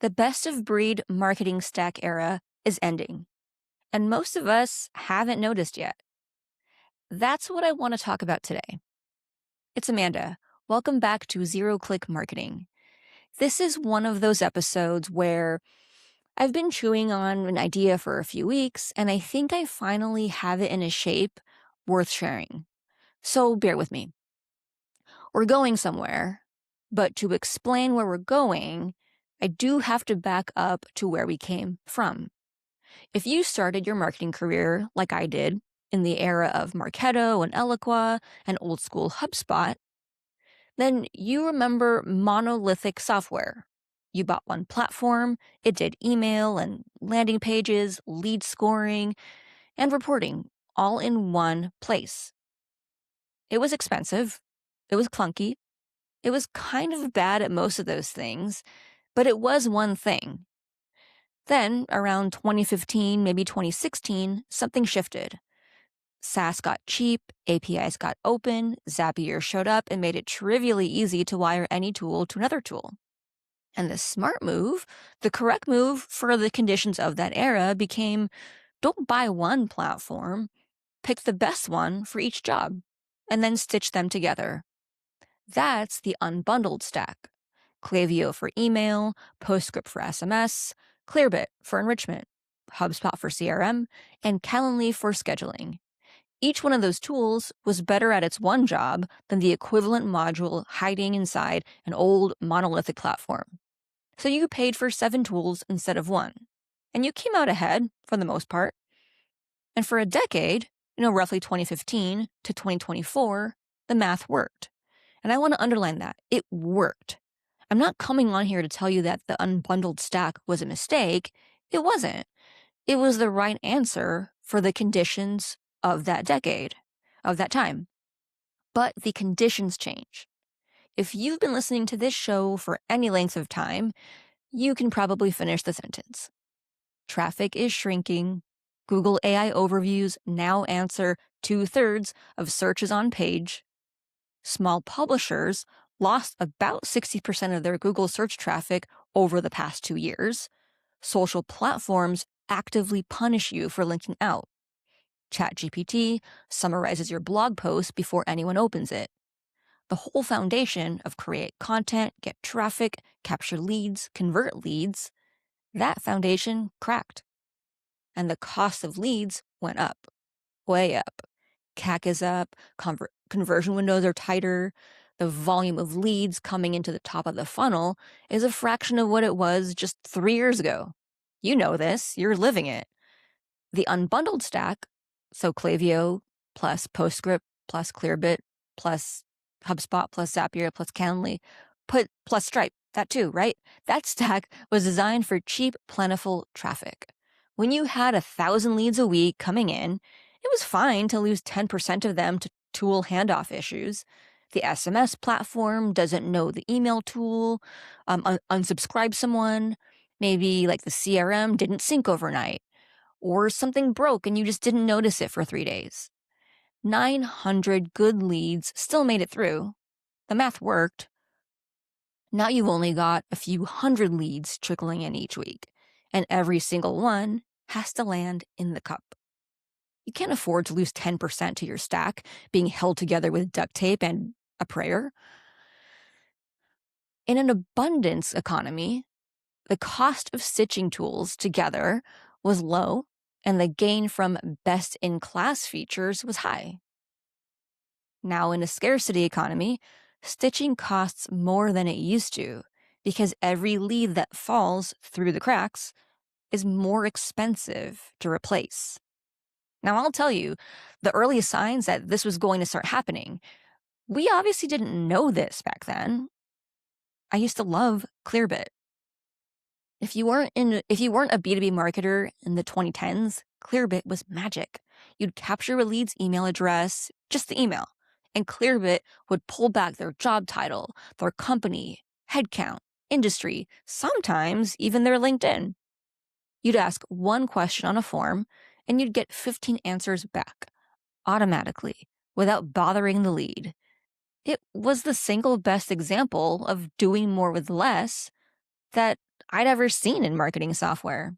The best of breed marketing stack era is ending, and most of us haven't noticed yet. That's what I want to talk about today. It's Amanda. Welcome back to Zero Click Marketing. This is one of those episodes where I've been chewing on an idea for a few weeks, and I think I finally have it in a shape worth sharing. So bear with me. We're going somewhere, but to explain where we're going, I do have to back up to where we came from. If you started your marketing career like I did in the era of Marketo and Eloqua and old school HubSpot, then you remember monolithic software. You bought one platform, it did email and landing pages, lead scoring, and reporting all in one place. It was expensive, it was clunky, it was kind of bad at most of those things, but it was one thing. Then, around 2015, maybe 2016, something shifted. SaaS got cheap, APIs got open, Zapier showed up and made it trivially easy to wire any tool to another tool. And the smart move, the correct move for the conditions of that era became don't buy one platform, pick the best one for each job, and then stitch them together. That's the unbundled stack. Klaviyo for email, PostScript for SMS, Clearbit for enrichment, HubSpot for CRM, and Calendly for scheduling. Each one of those tools was better at its one job than the equivalent module hiding inside an old monolithic platform. So you paid for 7 tools instead of 1. And you came out ahead for the most part. And for a decade, roughly 2015 to 2024, the math worked. And I want to underline that. It worked. I'm not coming on here to tell you that the unbundled stack was a mistake. It wasn't. It was the right answer for the conditions of that decade, of that time. But the conditions change. If you've been listening to this show for any length of time, you can probably finish the sentence. Traffic is shrinking. Google AI overviews now answer 2/3 of searches on page. Small publishers lost about 60% of their Google search traffic over the past 2 years. Social platforms actively punish you for linking out. ChatGPT summarizes your blog post before anyone opens it. The whole foundation of create content, get traffic, capture leads, convert leads, that foundation cracked. And the cost of leads went up, way up. CAC is up, conversion windows are tighter, the volume of leads coming into the top of the funnel is a fraction of what it was just 3 years ago. You know this, you're living it. The unbundled stack, so Klaviyo plus PostScript plus Clearbit plus HubSpot plus Zapier plus Calendly plus Stripe, that too, right? That stack was designed for cheap, plentiful traffic. When you had 1,000 leads a week coming in, it was fine to lose 10% of them to tool handoff issues. The SMS platform doesn't know the email tool, unsubscribe someone, maybe like the CRM didn't sync overnight, or something broke and you just didn't notice it for 3 days. 900 good leads still made it through. The math worked. Now you've only got a few hundred leads trickling in each week, and every single one has to land in the cup. You can't afford to lose 10% to your stack being held together with duct tape and a prayer. In an abundance economy, the cost of stitching tools together was low, and the gain from best-in-class features was high. Now, in a scarcity economy, stitching costs more than it used to because every lead that falls through the cracks is more expensive to replace. Now, I'll tell you, the early signs that this was going to start happening, we obviously didn't know this back then. I used to love Clearbit. If you weren't a B2B marketer in the 2010s, Clearbit was magic. You'd capture a lead's email address, just the email, and Clearbit would pull back their job title, their company, headcount, industry, sometimes even their LinkedIn. You'd ask one question on a form, and you'd get 15 answers back, automatically, without bothering the lead. It was the single best example of doing more with less that I'd ever seen in marketing software.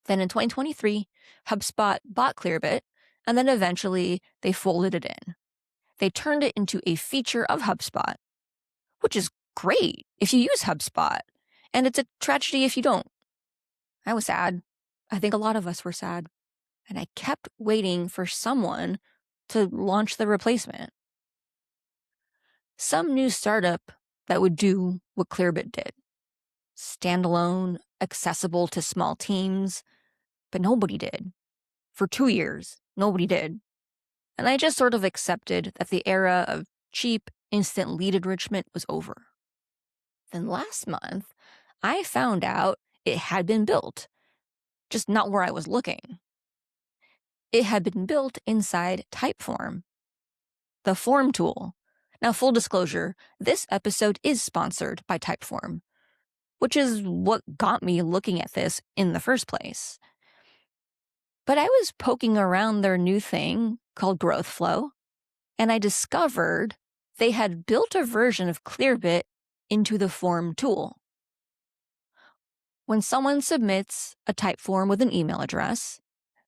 Then in 2023, HubSpot bought Clearbit, and then eventually they folded it in. They turned it into a feature of HubSpot, which is great if you use HubSpot, and it's a tragedy if you don't. I was sad. I think a lot of us were sad. And I kept waiting for someone to launch the replacement. Some new startup that would do what Clearbit did. Standalone, accessible to small teams, but nobody did. For 2 years, nobody did. And I just sort of accepted that the era of cheap, instant lead enrichment was over. Then last month, I found out it had been built, just not where I was looking. It had been built inside Typeform, the form tool. Now, full disclosure, this episode is sponsored by Typeform, which is what got me looking at this in the first place. But I was poking around their new thing called Growth Flow, and I discovered they had built a version of Clearbit into the form tool. When someone submits a Typeform with an email address,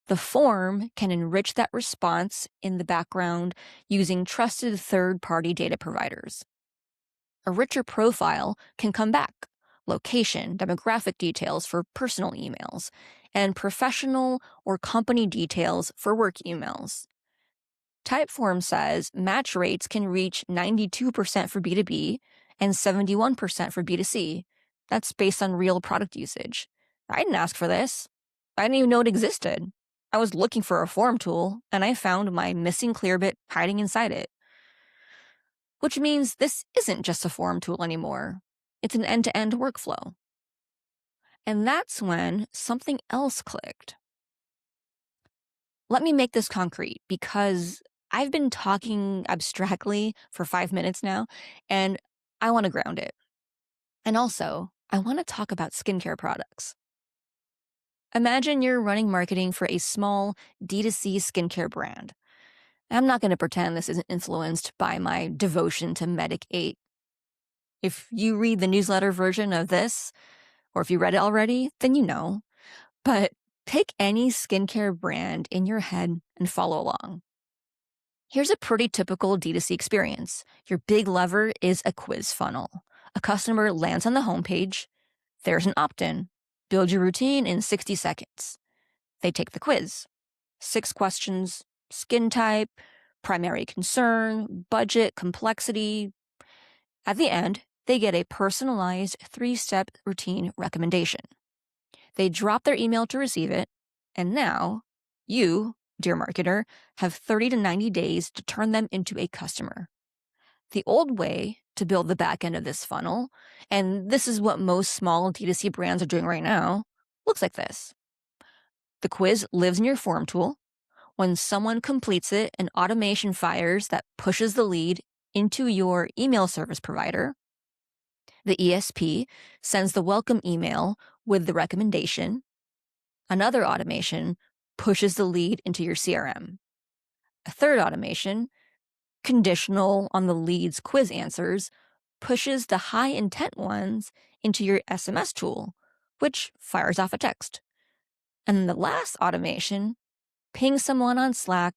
the form can enrich that response in the background using trusted third-party data providers. A richer profile can come back, location, demographic details for personal emails, and professional or company details for work emails. Typeform says match rates can reach 92% for B2B and 71% for B2C. That's based on real product usage. I didn't ask for this. I didn't even know it existed. I was looking for a form tool, and I found my missing Clearbit hiding inside it. Which means this isn't just a form tool anymore. It's an end-to-end workflow. And that's when something else clicked. Let me make this concrete, because I've been talking abstractly for 5 minutes now, and I want to ground it. And also, I want to talk about skincare products. Imagine you're running marketing for a small D2C skincare brand. I'm not going to pretend this isn't influenced by my devotion to Medic 8. If you read the newsletter version of this, or if you read it already, then you know. But pick any skincare brand in your head and follow along. Here's a pretty typical D2C experience. Your big lever is a quiz funnel. A customer lands on the homepage. There's an opt-in. Build your routine in 60 seconds. They take the quiz. 6 questions: skin type, primary concern, budget, complexity. At the end, they get a personalized 3-step routine recommendation. They drop their email to receive it, and now you, dear marketer, have 30 to 90 days to turn them into a customer. The old way to build the back end of this funnel, and this is what most small D2C brands are doing right now, looks like this. The quiz lives in your form tool. When someone completes it, an automation fires that pushes the lead into your email service provider. The ESP sends the welcome email with the recommendation. Another automation pushes the lead into your CRM. A third automation, conditional on the lead's quiz answers, pushes the high intent ones into your SMS tool, which fires off a text. And then the last automation pings someone on Slack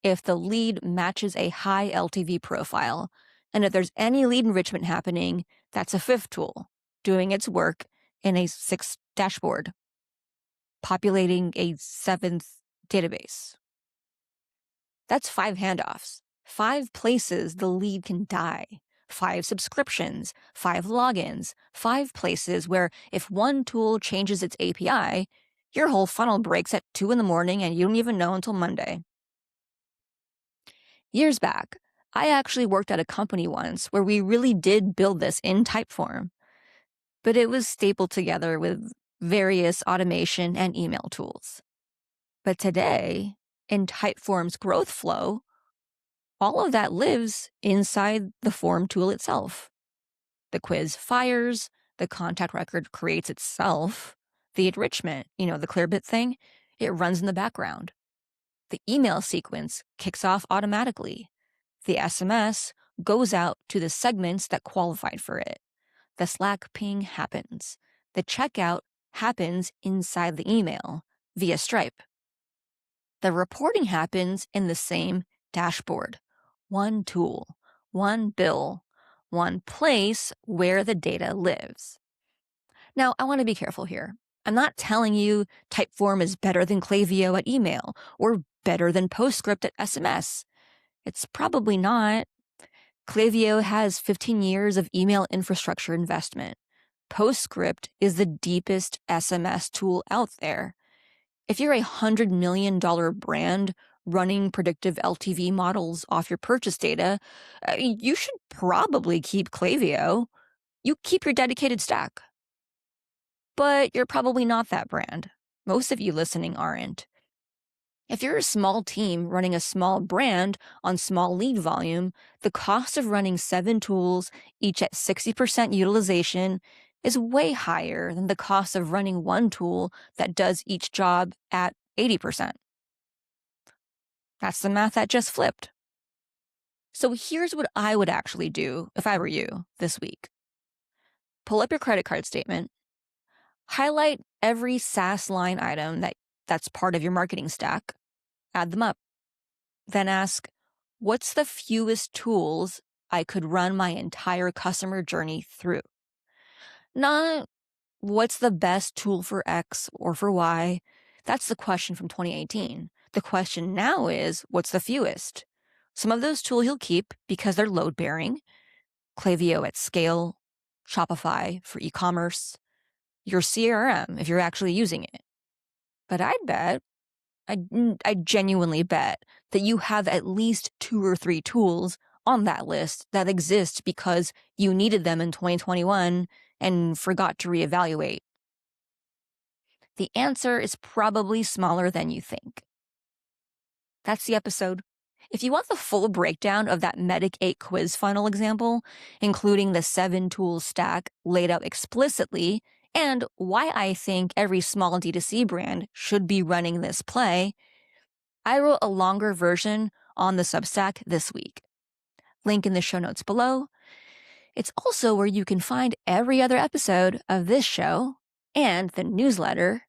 if the lead matches a high LTV profile. And if there's any lead enrichment happening, that's a 5th tool doing its work in a 6th dashboard, populating a 7th database. That's 5 handoffs, 5 places the lead can die, 5 subscriptions, 5 logins, 5 places where if one tool changes its API, your whole funnel breaks at 2 a.m. and you don't even know until Monday. Years back, I actually worked at a company once where we really did build this in Typeform, but it was stapled together with various automation and email tools. But today, in Typeform's Growth Flow, all of that lives inside the form tool itself. The quiz fires, the contact record creates itself, the enrichment, the Clearbit thing, it runs in the background. The email sequence kicks off automatically. The SMS goes out to the segments that qualified for it. The Slack ping happens. The checkout happens inside the email via Stripe. The reporting happens in the same dashboard. One tool, one bill, one place where the data lives. Now, I want to be careful here. I'm not telling you Typeform is better than Klaviyo at email or better than PostScript at SMS. It's probably not. Klaviyo has 15 years of email infrastructure investment. PostScript is the deepest SMS tool out there. If you're a $100 million brand running predictive LTV models off your purchase data, you should probably keep Klaviyo. You keep your dedicated stack. But you're probably not that brand. Most of you listening aren't. If you're a small team running a small brand on small lead volume, the cost of running 7 tools, each at 60% utilization, is way higher than the cost of running one tool that does each job at 80%. That's the math that just flipped. So here's what I would actually do if I were you this week. Pull up your credit card statement, highlight every SaaS line item that's part of your marketing stack, add them up. Then ask, what's the fewest tools I could run my entire customer journey through? Not what's the best tool for X or for Y. That's the question from 2018. The question now is, what's the fewest? Some of those tools you'll keep because they're load-bearing. Klaviyo at scale, Shopify for e-commerce, your CRM if you're actually using it. But I genuinely bet that you have at least 2 or 3 tools on that list that exist because you needed them in 2021 and forgot to reevaluate. The answer is probably smaller than you think. That's the episode. If you want the full breakdown of that Medic 8 quiz funnel example, including the 7 tools stack laid out explicitly, and why I think every small D2C brand should be running this play, I wrote a longer version on the Substack this week. Link in the show notes below. It's also where you can find every other episode of this show and the newsletter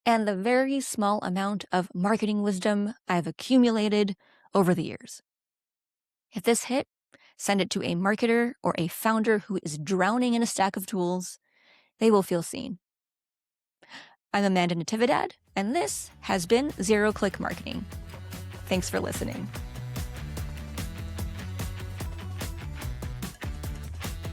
and the very small amount of marketing wisdom I've accumulated over the years. If this hit, send it to a marketer or a founder who is drowning in a stack of tools. They will feel seen. I'm Amanda Natividad, and this has been Zero Click Marketing. Thanks for listening.